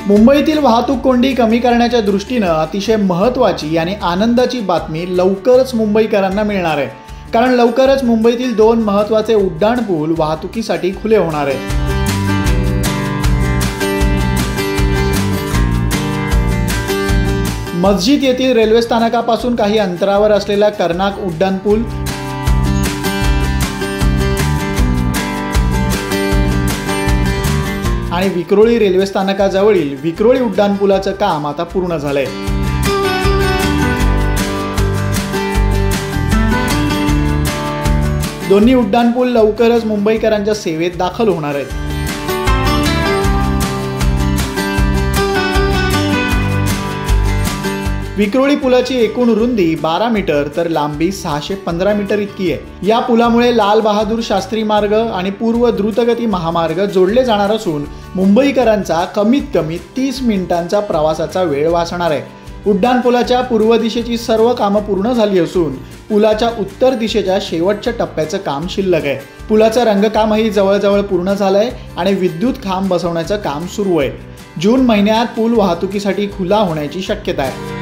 मुंबईतील वाहतूक कोंडी कमी करण्याच्या दृष्टीने अतिशय महत्त्वाची आणि आनंदाची बातमी लवकरच मुंबईकरांना मिळणार आहे। कारण लवकरच मुंबईतील 2 महत्त्वाचे उड्डाण पूल वाहतुकीसाठी खुले होणार आहेत। मस्जिद येथील रेल्वे स्थानकापासून काही अंतरावर असलेला कर्नाक उड्डाण पूल, आणि विक्रोळी रेल्वे स्थानकाजवळील विक्रोळी उड्डाण पुलाचं काम आता पूर्ण झालंय। दोन्ही उड्डाण पूल लवकरच मुंबईकरांच्या सेवेत दाखल होणार आहेत। विक्रोळी पुलाची एकूण रुंदी 12 मीटर तर लांबी 615 मीटर इतकी आहे। या पुलामुळे लाल बहादूर शास्त्री मार्ग आणि पूर्व द्रुतगती महामार्ग जोडले जाणार असून मुंबईकरांचा कमीत कमी 30 मिनिटांचा प्रवासाचा वेळ वाचणार आहे। उड्डाण पुलाच्या पूर्व दिशेची सर्व कामं पूर्ण झाली असून पुलाच्या उत्तर दिशेच्या शेवटच्या टप्प्याचं काम शिल्लक आहे। पुलाचं रंगकामही जवळजवळ पूर्ण झालंय आणि विद्युत खांब बसवण्याचं काम सुरू आहे। जून महिन्यात पूल वाहतुकीसाठी खुला होण्याची शक्यता आहे।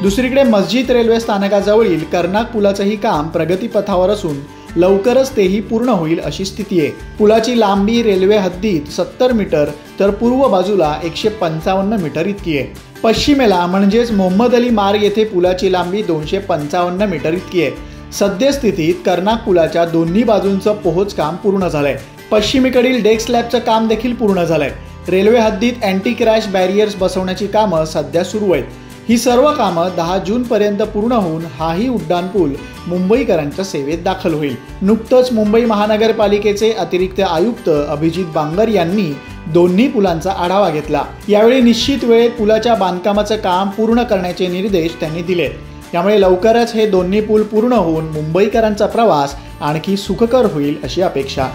दुसरीकडे मस्जिद रेल्वे स्थानकाजवळील कर्नाक पुलाचंही काम प्रगतीपथावर असून लवकरच तेही पूर्ण होईल अशी स्थिती आहे। पुलाची लांबी रेल्वे हद्दीत 70 मीटर तर पूर्व बाजूला 155 मीटर इतकी आहे। पश्चिमेला म्हणजेच मोहम्मद अली मार्ग येथे पुलाची लांबी 255 मीटर इतकी आहे। सद्यस्थितीत कर्नाक पुलाच्या दोन्ही बाजूंचं पोहोच काम पूर्ण झालंय। पश्चिमेकडील डेक स्लॅबचं काम देखील पूर्ण झालंय। रेल्वे हद्दीत अँटी क्रॅश बॅरियर्स बसवण्याची कामं सध्या सुरू आहेत। ही सर्व कामं 10 जून पर्यंत पूर्ण होऊन हाही उड्डाण पूल मुंबईकरांच्या सेवेत दाखल होईल। नुकतंच मुंबई महानगरपालिकेचे अतिरिक्त आयुक्त अभिजित बांगर यांनी दोन्ही पुलांचा आढावा घेतला। यावेळी निश्चित वेळेत पुलाच्या बांधकामाचं काम पूर्ण करण्याचे निर्देश त्यांनी दिले। त्यामुळे लवकरच हे दोन्ही पूल पूर्ण होऊन मुंबईकरांचा प्रवास आणखी सुखकर होईल अशी अपेक्षा।